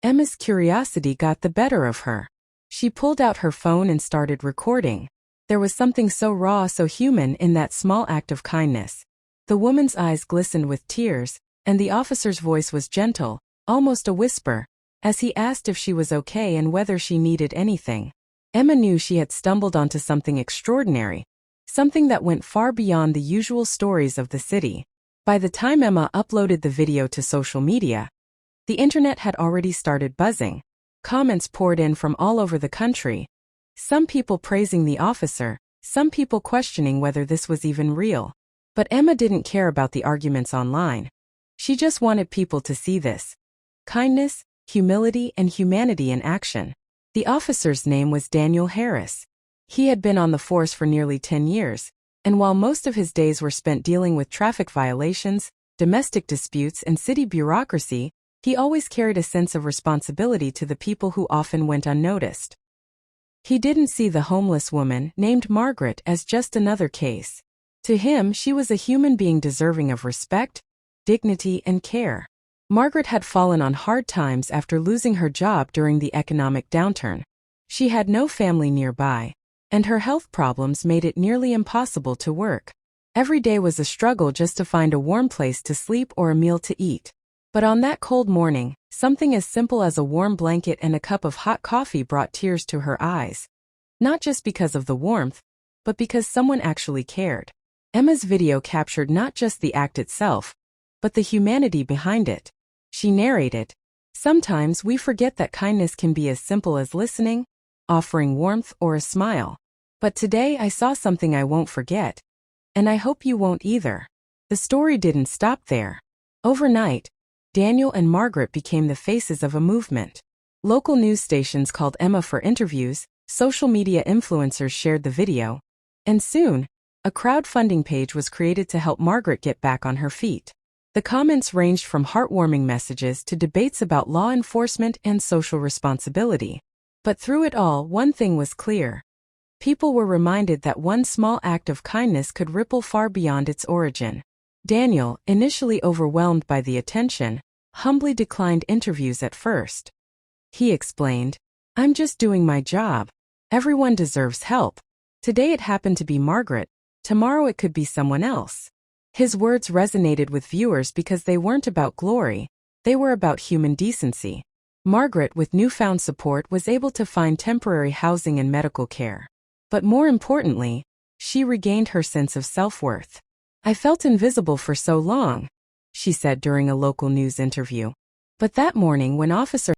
Emma's curiosity got the better of her. She pulled out her phone and started recording. There was something so raw, so human in that small act of kindness. The woman's eyes glistened with tears, and the officer's voice was gentle, almost a whisper, as he asked if she was okay and whether she needed anything. Emma knew she had stumbled onto something extraordinary, something that went far beyond the usual stories of the city. By the time Emma uploaded the video to social media, the internet had already started buzzing. Comments poured in from all over the country, some people praising the officer, some people questioning whether this was even real. But Emma didn't care about the arguments online. She just wanted people to see this: kindness, humility, and humanity in action. The officer's name was Daniel Harris. He had been on the force for nearly 10 years, and while most of his days were spent dealing with traffic violations, domestic disputes, and city bureaucracy, he always carried a sense of responsibility to the people who often went unnoticed. He didn't see the homeless woman named Margaret as just another case. To him, she was a human being deserving of respect, dignity, and care. Margaret had fallen on hard times after losing her job during the economic downturn. She had no family nearby, and her health problems made it nearly impossible to work. Every day was a struggle just to find a warm place to sleep or a meal to eat. But on that cold morning, something as simple as a warm blanket and a cup of hot coffee brought tears to her eyes. Not just because of the warmth, but because someone actually cared. Emma's video captured not just the act itself, but the humanity behind it. She narrated, "Sometimes we forget that kindness can be as simple as listening, offering warmth, or a smile. But today I saw something I won't forget. And I hope you won't either." The story didn't stop there. Overnight, Daniel and Margaret became the faces of a movement. Local news stations called Emma for interviews, social media influencers shared the video, and soon, a crowdfunding page was created to help Margaret get back on her feet. The comments ranged from heartwarming messages to debates about law enforcement and social responsibility. But through it all, one thing was clear. People were reminded that one small act of kindness could ripple far beyond its origin. Daniel, initially overwhelmed by the attention, humbly declined interviews at first. He explained, "I'm just doing my job. Everyone deserves help. Today it happened to be Margaret, tomorrow it could be someone else." His words resonated with viewers because they weren't about glory, they were about human decency. Margaret, with newfound support, was able to find temporary housing and medical care. But more importantly, she regained her sense of self-worth. "I felt invisible for so long," she said during a local news interview. But that morning, when officers